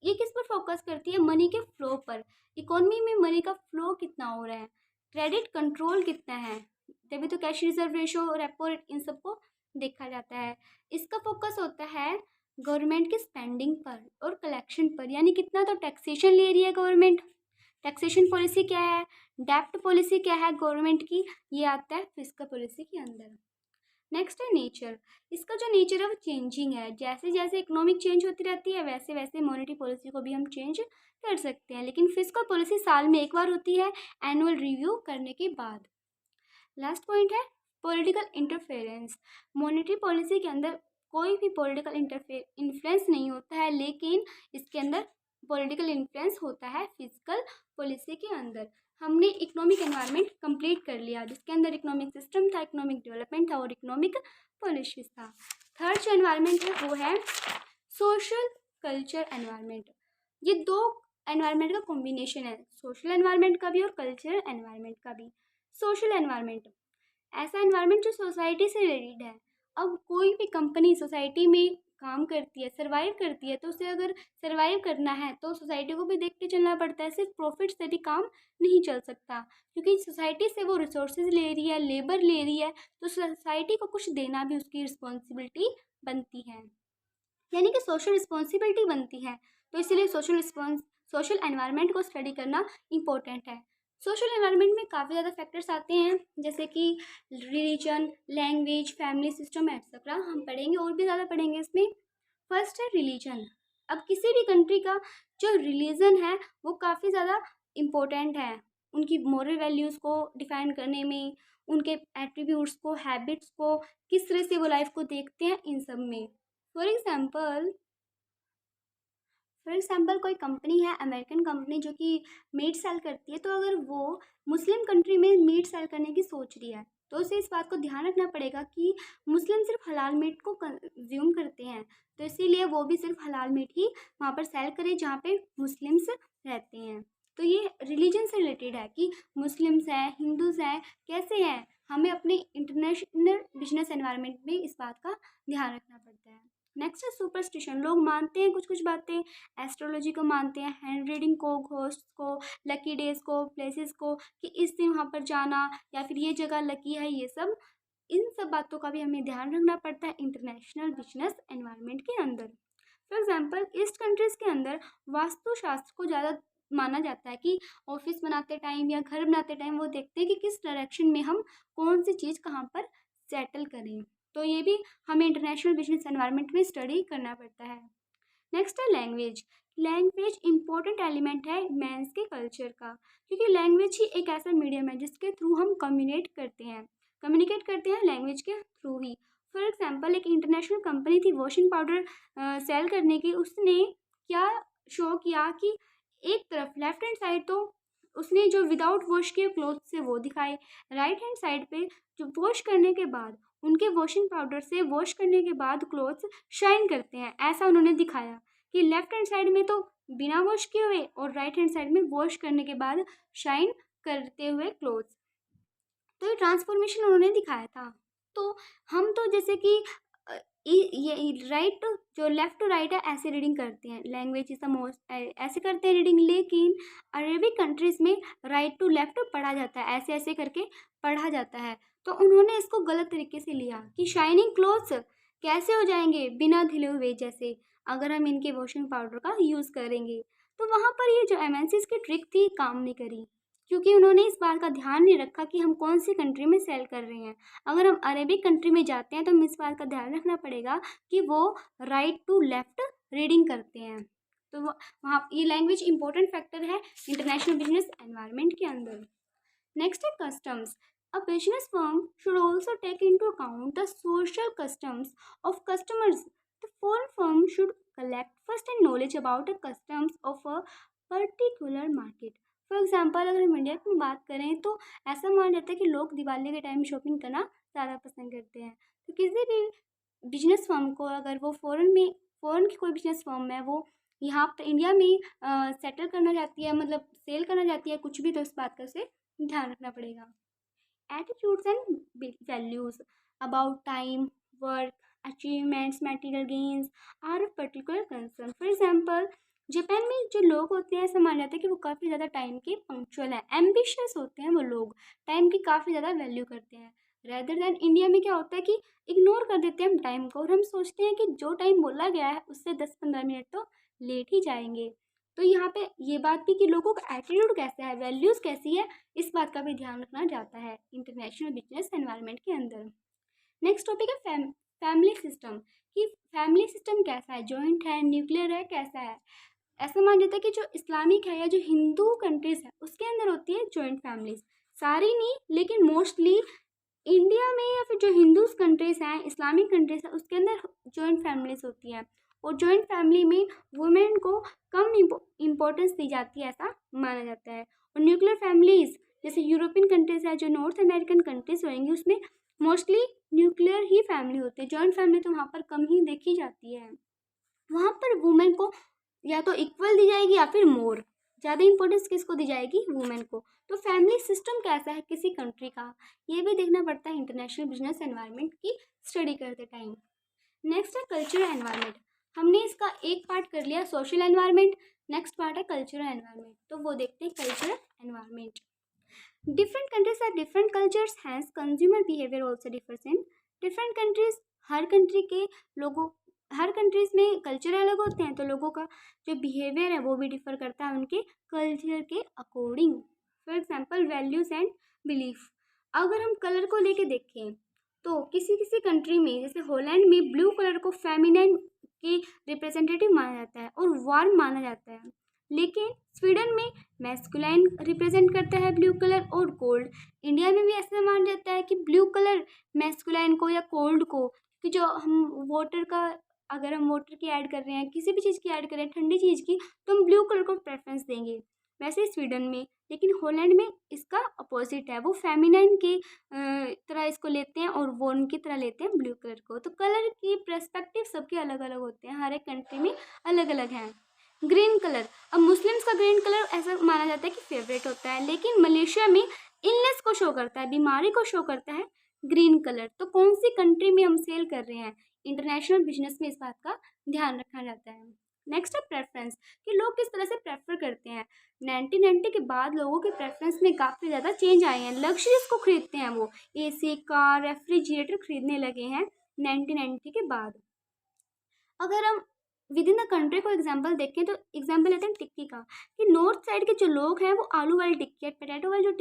ये किस पर फोकस करती है? मनी के फ्लो पर। इकोनॉमी में मनी का फ्लो कितना हो रहा है, क्रेडिट कंट्रोल कितना है, तभी तो cash reserve ratio, repo rate, इन सबको देखा जाता है। इसका फोकस होता है गवर्नमेंट की स्पेंडिंग पर और कलेक्शन पर, यानी कितना तो टैक्सेशन ले रही है गवर्नमेंट, टैक्सेशन पॉलिसी क्या है, डेप्ट पॉलिसी क्या है गवर्नमेंट की, ये आता है फिस्कल पॉलिसी के अंदर। नेक्स्ट है नेचर। इसका जो नेचर है वो चेंजिंग है, जैसे जैसे इकोनॉमिक चेंज होती रहती है वैसे वैसे मॉनेटरी पॉलिसी को भी हम चेंज कर सकते हैं, लेकिन फिस्कल पॉलिसी साल में एक बार होती है, एनुअल रिव्यू करने के बाद। लास्ट पॉइंट है पॉलिटिकल इंटरफेरेंस। मॉनेटरी पॉलिसी के अंदर कोई भी पॉलिटिकल इन्फ्लुएंस नहीं होता है, लेकिन इसके अंदर पॉलिटिकल इन्फ्लुएंस होता है फिस्कल पॉलिसी के अंदर। हमने इकोनॉमिक एनवायरनमेंट कंप्लीट कर लिया, जिसके अंदर इकोनॉमिक सिस्टम था, इकोनॉमिक डेवलपमेंट था और इकोनॉमिक पॉलिसीज था। थर्ड जो एनवायरनमेंट है वो है सोशल कल्चर एनवायरनमेंट। ये दो एनवायरनमेंट का कॉम्बिनेशन है, सोशल एनवायरनमेंट का भी और कल्चरल एनवायरनमेंट का भी। सोशल एनवायरनमेंट ऐसा एनवायरनमेंट जो सोसाइटी से रिलेटेड है। अब कोई भी कंपनी सोसाइटी में काम करती है, सर्वाइव करती है, तो उसे अगर सर्वाइव करना है तो सोसाइटी को भी देख के चलना पड़ता है। सिर्फ प्रॉफिट से भी काम नहीं चल सकता, क्योंकि सोसाइटी से वो रिसोर्सेज ले रही है, लेबर ले रही है, तो सोसाइटी को कुछ देना भी उसकी रिस्पॉन्सिबिलिटी बनती है, यानी कि सोशल रिस्पॉन्सिबिलिटी बनती है। तो इसीलिए सोशल एनवायरनमेंट को स्टडी करना इम्पोर्टेंट है। सोशल एनवायरनमेंट में काफ़ी ज़्यादा फैक्टर्स आते हैं, जैसे कि religion, language, family system etcetera. हम पढ़ेंगे और भी ज़्यादा पढ़ेंगे इसमें। फर्स्ट है रिलीजन। अब किसी भी कंट्री का जो रिलीजन है वो काफ़ी ज़्यादा इम्पोर्टेंट है, उनकी मॉरल वैल्यूज़ को डिफाइन करने में, उनके एट्रीब्यूट्स को, हैबिट्स को, किस तरह से वो लाइफ को देखते हैं, इन सब में। फॉर एग्जाम्पल कोई कंपनी है, अमेरिकन कंपनी, जो कि मीट सेल करती है, तो अगर वो मुस्लिम कंट्री में मीट सेल करने की सोच रही है, तो उसे इस बात को ध्यान रखना पड़ेगा कि मुस्लिम सिर्फ हलाल मीट को कंज्यूम करते हैं, तो इसीलिए वो भी सिर्फ हलाल मीट ही वहाँ पर सेल करे जहाँ पे मुस्लिम्स रहते हैं। तो ये रिलीजन से रिलेटेड है कि मुस्लिम्स हैं, हिंदूज़ हैं, कैसे हैं, हमें अपने इंटरनेशनल बिजनेस एनवायरनमेंट में इस बात का ध्यान रखना पड़ता है। नेक्स्ट है सुपरस्टिशन। लोग मानते हैं कुछ कुछ बातें, एस्ट्रोलॉजी को मानते हैं, हैंड रीडिंग को, घोस्ट को, लकी डेज को, प्लेसेस को, कि इस दिन वहाँ पर जाना या फिर ये जगह लकी है, ये सब, इन सब बातों का भी हमें ध्यान रखना पड़ता है इंटरनेशनल बिजनेस एनवायरनमेंट के अंदर। फॉर एग्जाम्पल ईस्ट कंट्रीज़ के अंदर वास्तुशास्त्र को ज़्यादा माना जाता है कि ऑफिस बनाते टाइम या घर बनाते टाइम वो देखते हैं कि किस डायरेक्शन में हम कौन सी चीज़ कहाँ पर सेटल करें। तो ये भी हमें इंटरनेशनल बिजनेस एनवायरनमेंट में स्टडी करना पड़ता है। नेक्स्ट है लैंग्वेज। लैंग्वेज इंपॉर्टेंट एलिमेंट है मैंस के कल्चर का, क्योंकि लैंग्वेज ही एक ऐसा मीडियम है जिसके थ्रू हम कम्युनिकेट करते हैं लैंग्वेज के थ्रू ही। फॉर एग्जांपल एक इंटरनेशनल कंपनी थी वॉशिंग पाउडर सेल करने की, उसने क्या शो किया कि एक तरफ लेफ्ट हैंड साइड तो उसने जो विदाउट वॉश किए क्लोथ से वो दिखाए, राइट हैंड साइड पे जो वॉश करने के बाद उनके वॉशिंग पाउडर से वॉश करने के बाद क्लोथ्स शाइन करते हैं, ऐसा उन्होंने दिखाया कि लेफ्ट हैंड साइड में तो बिना वॉश किए हुए और राइट हैंड साइड में वॉश करने के बाद शाइन करते हुए क्लोथ्स। तो ये ट्रांसफॉर्मेशन उन्होंने दिखाया था। तो हम तो जैसे कि ये राइट जो लेफ्ट टू राइट है ऐसे रीडिंग करते हैं, लैंग्वेज इज द मोस्ट ऐसे करते हैं रीडिंग, लेकिन अरेबिक कंट्रीज में राइट टू लेफ्ट पढ़ा जाता है, ऐसे ऐसे करके पढ़ा जाता है। तो उन्होंने इसको गलत तरीके से लिया कि शाइनिंग क्लोथ्स कैसे हो जाएंगे बिना धुले हुए, जैसे अगर हम इनके वॉशिंग पाउडर का यूज़ करेंगे। तो वहाँ पर ये जो एमएनसीज की ट्रिक थी काम नहीं करी, क्योंकि उन्होंने इस बात का ध्यान नहीं रखा कि हम कौन सी कंट्री में सेल कर रहे हैं। अगर हम अरेबिक कंट्री में जाते हैं तो हमें इस बात का ध्यान रखना पड़ेगा कि वो राइट टू लेफ्ट रीडिंग करते हैं। तो वहाँ ये लैंग्वेज इंपॉर्टेंट फैक्टर है इंटरनेशनल बिजनेस एनवायरनमेंट के अंदर। नेक्स्ट है customs. A business firm should also take into account the social customs of customers. The foreign firm should collect first-hand knowledge about the customs of a particular market. For example अगर हम India की बात करें तो ऐसा माना जाता है कि लोग दिवाली के टाइम शॉपिंग करना ज़्यादा पसंद करते हैं। तो किसी भी बिजनेस फर्म को अगर वो फ़ॉरेन की कोई बिजनेस फर्म है, वो यहाँ पर इंडिया में सेटल करना चाहती है, मतलब सेल करना चाहती है कुछ भी, तो इस बात का उसे ध्यान रखना पड़ेगा। Attitudes and values about time, work, achievements, material gains are of particular concern. For example, Japan में जो लोग होते हैं ऐसा माना जाता है कि वो काफ़ी ज़्यादा टाइम के पंक्चुअल हैं, एम्बिशियस होते हैं, वो लोग टाइम की काफ़ी ज़्यादा वैल्यू करते हैं। रेदर दैन इंडिया में क्या होता है कि इग्नोर कर देते हैं हम टाइम को, और हम सोचते हैं कि जो टाइम बोला गया है उससे 10-15 मिनट तो लेट ही जाएंगे। तो यहाँ पे ये बात भी कि लोगों का एटीट्यूड कैसा है, वैल्यूज़ कैसी है, इस बात का भी ध्यान रखना जाता है इंटरनेशनल बिजनेस एनवायरनमेंट के अंदर। नेक्स्ट टॉपिक है फैमिली सिस्टम, कि फैमिली सिस्टम कैसा है, जॉइंट है, न्यूक्लियर है, कैसा है। ऐसा माना जाता है कि जो इस्लामिक है या जो हिंदू कंट्रीज़ है उसके अंदर होती है जॉइंट फैमिलीज, सारी नहीं लेकिन मोस्टली इंडिया में या फिर जो हिंदूज कंट्रीज़ हैं, इस्लामिक कंट्रीज़ हैं, उसके अंदर जॉइंट फैमिलीज होती हैं, और जॉइंट फैमिली में वुमेन को कम इम्पोर्टेंस दी जाती है, ऐसा माना जाता है। और न्यूक्लियर फैमिलीज़ जैसे यूरोपियन कंट्रीज़ है, जो नॉर्थ अमेरिकन कंट्रीज़ होंगी, उसमें मोस्टली न्यूक्लियर ही फैमिली होती है, जॉइंट फैमिली तो वहाँ पर कम ही देखी जाती है। वहाँ पर वुमेन को या तो इक्वल दी जाएगी या फिर मोर, ज़्यादा इंपॉर्टेंस किसको दी जाएगी, वुमेन को। तो फैमिली सिस्टम कैसा है किसी कंट्री का, ये भी देखना पड़ता है इंटरनेशनल बिजनेस एनवायरनमेंट की स्टडी करते टाइम। नेक्स्ट है कल्चरल एनवायरनमेंट। हमने इसका एक पार्ट कर लिया सोशल एनवायरनमेंट, नेक्स्ट पार्ट है कल्चरल एनवायरनमेंट। तो वो देखते हैं cultural environment. Different countries have different cultures, hence consumer behaviour also differs in different countries. हर कंट्री के लोगों हर कंट्रीज में कल्चर अलग होते हैं, तो लोगों का जो बिहेवियर है वो भी डिफर करता है उनके कल्चर के according. For example values and belief. अगर हम कलर को लेके देखें तो किसी किसी कंट्री में, जैसे हॉलैंड में, ब्लू कलर को फेमिनाइन की रिप्रेजेंटेटिव माना जाता है और वार्म माना जाता है, लेकिन स्वीडन में मैस्कुलाइन रिप्रेजेंट करता है ब्लू कलर और कोल्ड। इंडिया में भी ऐसा माना जाता है कि ब्लू कलर मैस्कुलाइन को या कोल्ड को, कि जो हम वाटर का, अगर हम वाटर की ऐड कर रहे हैं, किसी भी चीज़ की ऐड कर रहे हैं, ठंडी चीज़ की, तो हम ब्लू कलर को प्रेफरेंस देंगे। वैसे स्वीडन में, लेकिन हॉलैंड में इसका अपोजिट है, वो फेमिनाइन की तरह इसको लेते हैं और वार्म की तरह लेते हैं ब्लू कलर को। तो कलर की पर्सपेक्टिव सबके अलग अलग होते हैं, हर एक कंट्री में अलग अलग हैं। ग्रीन कलर, अब मुस्लिम्स का ग्रीन कलर ऐसा माना जाता है कि फेवरेट होता है, लेकिन मलेशिया में इलनेस को शो करता है, बीमारी को शो करता है ग्रीन कलर। तो कौन सी कंट्री में हम सेल कर रहे हैं, इंटरनेशनल बिजनेस में इस बात का ध्यान रखना जाता है। नेक्स्ट है प्रेफरेंस, कि लोग किस तरह से प्रेफर करते हैं। 1990 के बाद लोगों के प्रेफरेंस में काफ़ी ज़्यादा चेंज आए हैं। लग्जरीज को खरीदते हैं, वो एसी, कार, रेफ्रिजरेटर खरीदने लगे हैं 1990 के बाद। अगर हम विद इन द कंट्री को एग्जाम्पल देखें तो एग्जाम्पल लेते हैं टिक्की का, कि नॉर्थ साइड के जो लोग हैं वो आलू वाली टिक्की या पोटैटो वाली जो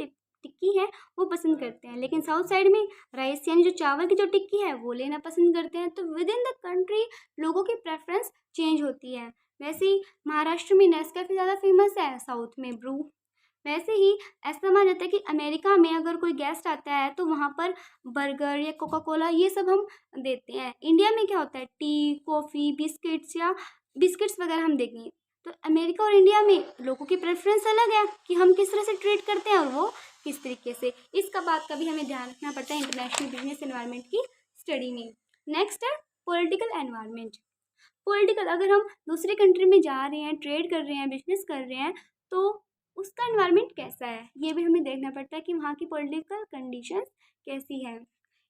टिक्की है वो पसंद करते हैं, लेकिन साउथ साइड में राइस यानी जो चावल की जो टिक्की है वो लेना पसंद करते हैं। तो विद इन द कंट्री लोगों की प्रेफरेंस चेंज होती है। वैसे ही महाराष्ट्र में नेस्कैफे ज़्यादा फेमस है, साउथ में ब्रू। वैसे ही ऐसा माना जाता है कि अमेरिका में अगर कोई गेस्ट आता है तो वहाँ पर बर्गर या कोका कोला ये सब हम देते हैं। इंडिया में क्या होता है, टी, कॉफ़ी, बिस्किट्स या बिस्किट्स वगैरह हम देंगे। तो अमेरिका और इंडिया में लोगों की प्रेफरेंस अलग है कि हम किस तरह से ट्रीट करते हैं और वो किस तरीके से। इसका बात का भी हमें ध्यान रखना पड़ता है इंटरनेशनल बिजनेस एनवायरनमेंट की स्टडी में। नेक्स्ट है पॉलिटिकल एनवायरनमेंट। पॉलिटिकल, अगर हम दूसरी कंट्री में जा रहे हैं, ट्रेड कर रहे हैं, बिजनेस कर रहे हैं, तो उसका एनवायरनमेंट कैसा है ये भी हमें देखना पड़ता है कि वहाँ की पॉलिटिकल कंडीशंस कैसी है।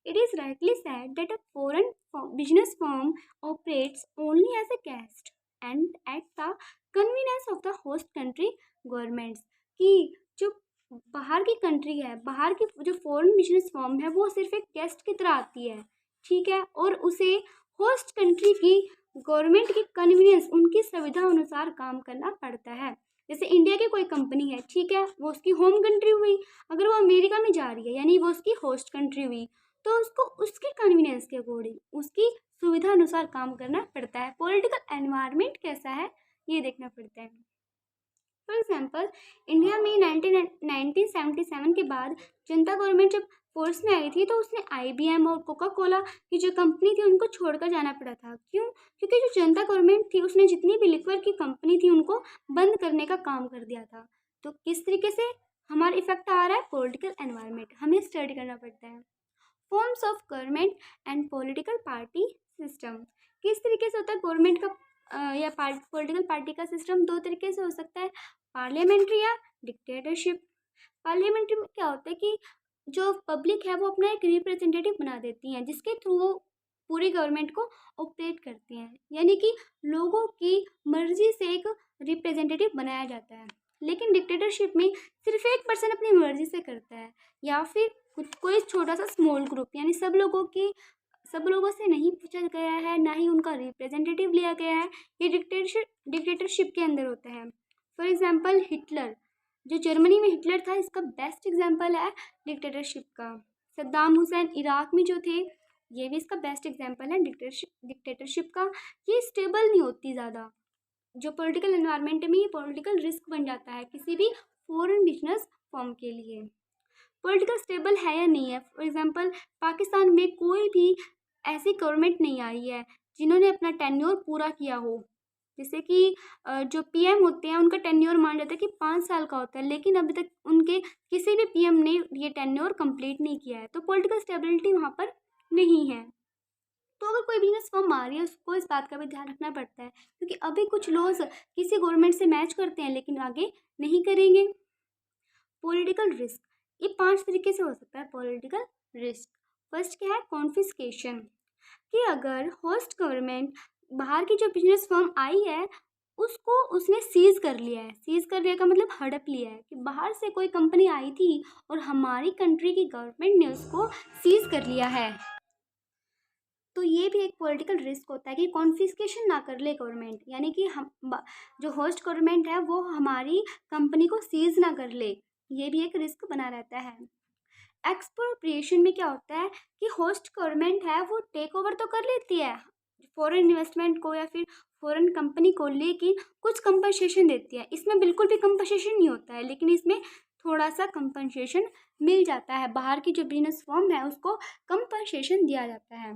It is rightly said that a foreign business firm operates only as a guest and at the convenience of the host country governments, कि जो बाहर की कंट्री है, बाहर की जो फॉरेन बिजनेस फर्म है, वो सिर्फ एक गेस्ट की तरह आती है, ठीक है, और उसे होस्ट कंट्री की गवर्नमेंट की कन्वीनियंस, उनकी सुविधा अनुसार काम करना पड़ता है। जैसे इंडिया की कोई कंपनी है, ठीक है, वो उसकी होम कंट्री हुई, अगर वो अमेरिका में जा रही है यानी वो उसकी होस्ट कंट्री हुई, तो उसको उसके कन्वीनियंस के अकॉर्डिंग, उसकी सुविधा अनुसार काम करना पड़ता है। पॉलिटिकल एनवायरनमेंट कैसा है ये देखना पड़ता है। फॉर एग्जाम्पल इंडिया में 1977 के बाद जनता गवर्नमेंट जब फोर्स में आई थी तो उसने IBM और कोका कोला की जो कंपनी थी उनको छोड़कर जाना पड़ा था। क्यों? क्योंकि जो जनता गवर्नमेंट थी उसने जितनी भी लिक्वर की कंपनी थी उनको बंद करने का काम कर दिया था। तो किस तरीके से हमारा इफेक्ट आ रहा है, पॉलिटिकल एनवायरनमेंट हमें स्टडी करना पड़ता है। Forms of government and political party system, किस तरीके से होता है गवर्नमेंट का या पॉलिटिकल पार्टी का सिस्टम। दो तरीके से हो सकता है, पार्लियामेंट्री या डिक्टेटरशिप। पार्लियामेंट्री में क्या होता है कि जो पब्लिक है वो अपना एक रिप्रेजेंटेटिव बना देती हैं जिसके थ्रू वो पूरी गवर्नमेंट को ऑपरेट करती हैं, यानी कि लोगों की मर्जी से एक रिप्रेजेंटेटिव बनाया जाता है। लेकिन डिक्टेटरशिप में सिर्फ एक पर्सन अपनी मर्जी से करता है, या फिर कोई छोटा सा स्मॉल ग्रुप, यानी सब लोगों से नहीं पूछा गया है, ना ही उनका रिप्रेजेंटेटिव लिया गया है। ये डिक्टेटरशिप के अंदर होता है। फॉर एग्जाम्पल हिटलर, जो जर्मनी में हिटलर था, इसका बेस्ट एग्जाम्पल है डिक्टेटरशिप का। सद्दाम हुसैन इराक में जो थे, ये भी इसका बेस्ट एग्जाम्पल है डिक्टेटरशिप का। ये स्टेबल नहीं होती ज़्यादा, जो पॉलिटिकल एनवायरनमेंट में ये पॉलिटिकल रिस्क बन जाता है किसी भी फॉरेन बिजनेस फर्म के लिए। पॉलिटिकल स्टेबल है या नहीं है, फॉर एग्जांपल पाकिस्तान में कोई भी ऐसी गवर्नमेंट नहीं आई है जिन्होंने अपना टेन्योर पूरा किया हो। जैसे कि जो PM होते हैं उनका टेन्योर मान जाता है कि 5 साल का होता है, लेकिन अभी तक उनके किसी भी PM ने ये टेन्योर कंप्लीट नहीं किया है। तो पॉलिटिकल स्टेबिलिटी वहाँ पर नहीं है। तो अगर कोई बिजनेस फर्म आ रही है उसको इस बात का भी ध्यान रखना पड़ता है, क्योंकि अभी कुछ लॉज किसी गवर्नमेंट से मैच करते हैं लेकिन आगे नहीं करेंगे। पॉलिटिकल रिस्क, ये 5 तरीके से हो सकता है पॉलिटिकल रिस्क। फर्स्ट क्या है, कॉन्फिस्केशन। कि अगर होस्ट गवर्नमेंट बाहर की जो बिजनेस फर्म आई है उसको उसने सीज कर लिया है। सीज कर लिया का मतलब हड़प लिया है कि बाहर से कोई कंपनी आई थी और हमारी कंट्री की गवर्नमेंट ने उसको सीज कर लिया है, तो ये भी एक पॉलिटिकल रिस्क होता है कि कॉन्फिस्केशन ना कर ले गवर्नमेंट, यानी कि जो होस्ट गवर्नमेंट है वो हमारी कंपनी को सीज ना कर ले। ये भी एक रिस्क बना रहता है। एक्सप्रोप्रिएशन में क्या होता है कि होस्ट गवर्नमेंट है वो टेक ओवर तो कर लेती है फॉरेन इन्वेस्टमेंट को या फिर फॉरेन कंपनी को, लेकिन कुछ कंपनसेशन देती है। इसमें बिल्कुल भी कंपनसेशन नहीं होता है, लेकिन इसमें थोड़ा सा कंपनसेशन मिल जाता है। बाहर की जो बिजनेस फर्म है उसको कंपनसेशन दिया जाता है,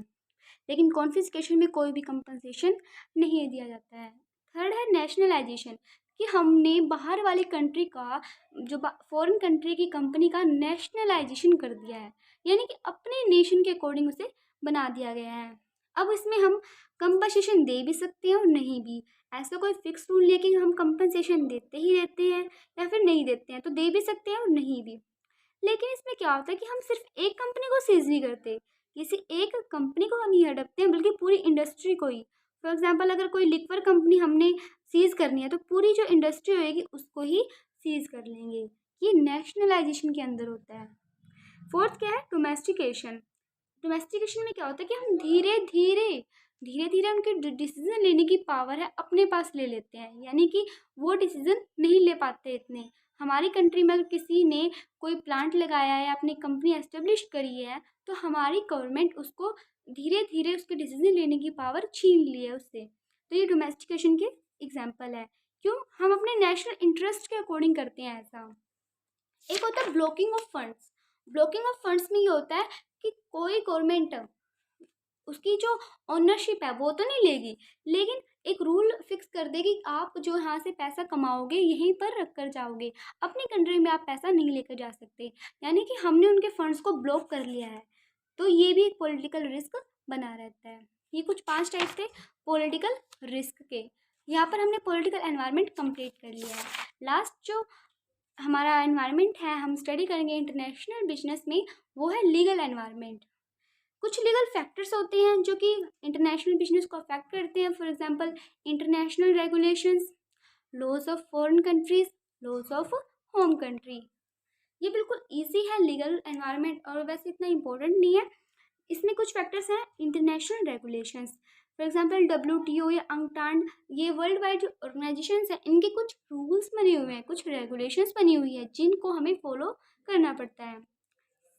लेकिन कॉन्फिस्केशन में कोई भी कंपनसेशन नहीं दिया जाता है। थर्ड है नेशनलाइजेशन, कि हमने बाहर वाली कंट्री का जो फॉरेन कंट्री की कंपनी का नेशनलाइजेशन कर दिया है, यानी कि अपने नेशन के अकॉर्डिंग उसे बना दिया गया है। अब इसमें हम कंपनसेशन दे भी सकते हैं और नहीं भी। ऐसा कोई फिक्स रूल नहीं है कि हम कंपनसेशन देते ही देते हैं या फिर नहीं देते हैं, तो दे भी सकते हैं और नहीं भी। लेकिन इसमें क्या होता है कि हम सिर्फ एक कंपनी को सीज नहीं करते, किसी एक कंपनी को नहीं हड़पते हैं, बल्कि पूरी इंडस्ट्री को ही। फॉर एग्जांपल अगर कोई लिक्वर कंपनी हमने सीज करनी है तो पूरी जो इंडस्ट्री होएगी उसको ही सीज कर लेंगे। ये नेशनलाइजेशन के अंदर होता है। फोर्थ क्या है, डोमेस्टिकेशन। डोमेस्टिकेशन में क्या होता है कि हम धीरे धीरे उनके डिसीजन लेने की पावर है अपने पास ले लेते हैं, यानी कि वो डिसीजन नहीं ले पाते इतने। हमारी कंट्री में अगर किसी ने कोई प्लांट लगाया है या अपनी कंपनी एस्टेब्लिश करी है तो हमारी गवर्नमेंट उसको धीरे धीरे उसके डिसीजन लेने की पावर छीन ली है उससे। तो ये डोमेस्टिकेशन के एग्जाम्पल है। क्यों? हम अपने नेशनल इंटरेस्ट के अकॉर्डिंग करते हैं ऐसा। एक होता है blocking of funds. Blocking of funds में ये होता है कि कोई गवर्नमेंट उसकी जो ओनरशिप है वो तो नहीं लेगी, लेकिन एक रूल फिक्स कर देगी आप जो यहाँ से पैसा कमाओगे यहीं पर रख कर जाओगे, अपनी कंट्री में आप पैसा नहीं लेकर जा सकते, यानी कि हमने उनके फंड्स को ब्लॉक कर लिया है। तो ये भी एक पॉलिटिकल रिस्क बना रहता है। ये कुछ 5 टाइप थे पॉलिटिकल रिस्क के। यहाँ पर हमने पॉलिटिकल एनवायरनमेंट कंप्लीट कर लिया है। लास्ट जो हमारा एनवायरनमेंट है हम स्टडी करेंगे इंटरनेशनल बिजनेस में, वो है लीगल एनवायरनमेंट। कुछ लीगल फैक्टर्स होते हैं जो कि इंटरनेशनल बिजनेस को अफेक्ट करते हैं। For example international regulations, laws of foreign countries, laws of home country. ये बिल्कुल इजी है लीगल एनवायरनमेंट और वैसे इतना इम्पोर्टेंट नहीं है। इसमें कुछ फैक्टर्स हैं international regulations. For example WTO या अंगटान, ये वर्ल्ड वाइड जो ऑर्गेनाइजेशंस हैं इनके कुछ रूल्स बने हुए हैं, कुछ रेगुलेशंस बनी हुई है जिनको हमें फॉलो करना पड़ता है।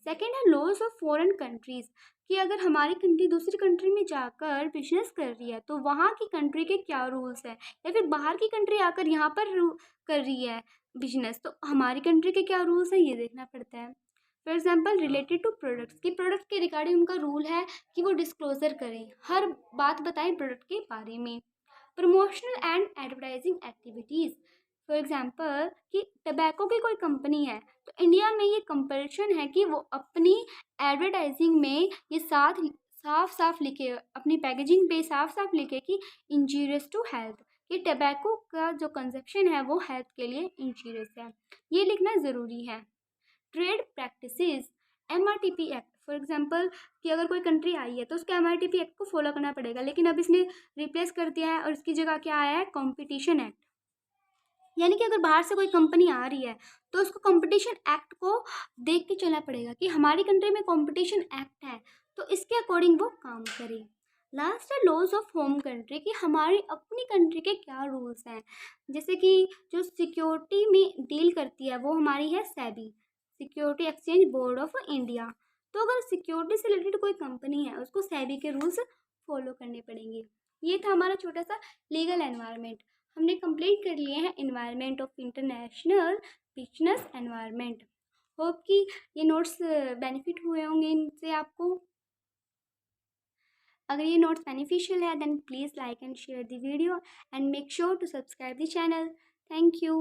सेकेंड है लॉज ऑफ फॉरेन कंट्रीज़, कि अगर हमारी कंट्री दूसरी कंट्री में जाकर बिजनेस कर रही है तो वहाँ की कंट्री के क्या रूल्स हैं, या फिर बाहर की कंट्री आकर यहाँ पर कर रही है बिजनेस तो हमारी कंट्री के क्या रूल्स हैं ये देखना पड़ता है। For example related to products, की प्रोडक्ट के रिगार्डिंग उनका रूल है कि वो डिस्क्लोजर करें, हर बात बताएं प्रोडक्ट के बारे में। Promotional and advertising activities, for example कि टबैको की कोई कंपनी है तो इंडिया में ये कंपल्शन है कि वो अपनी एडवर्टाइजिंग में ये साफ साफ लिखे, अपनी पैकेजिंग पे साफ साफ लिखे कि इंजीरियस टू हेल्थ, कि टबैको का जो कंजप्शन है वो हेल्थ के लिए इंजीरियस है, ये लिखना ज़रूरी है। Trade practices, MRTP act, for example कि अगर कोई कंट्री आई है तो उसके MRTP एक्ट को फॉलो करना पड़ेगा, लेकिन अब इसने रिप्लेस कर दिया है और इसकी जगह क्या आया है, कॉम्पिटिशन एक्ट। यानी कि अगर बाहर से कोई कंपनी आ रही है तो उसको कंपटीशन एक्ट को देख के चलना पड़ेगा कि हमारी कंट्री में कंपटीशन एक्ट है तो इसके अकॉर्डिंग वो काम करे। लास्ट है लॉज ऑफ होम कंट्री, कि हमारी अपनी कंट्री के क्या रूल्स हैं। जैसे कि जो सिक्योरिटी में डील करती है वो हमारी है SEBI, security exchange board of India. तो अगर सिक्योरिटी से रिलेटेड कोई कंपनी है उसको सेबी के रूल्स फॉलो करने पड़ेंगे। ये था हमारा छोटा सा लीगल एनवायरनमेंट। हमने कंप्लीट कर लिए हैं environment of international business environment. Hope कि ये नोट्स बेनिफिट हुए होंगे इनसे आपको। अगर ये नोट्स बेनिफिशियल है then please like and share the video and make sure to subscribe the channel. Thank you.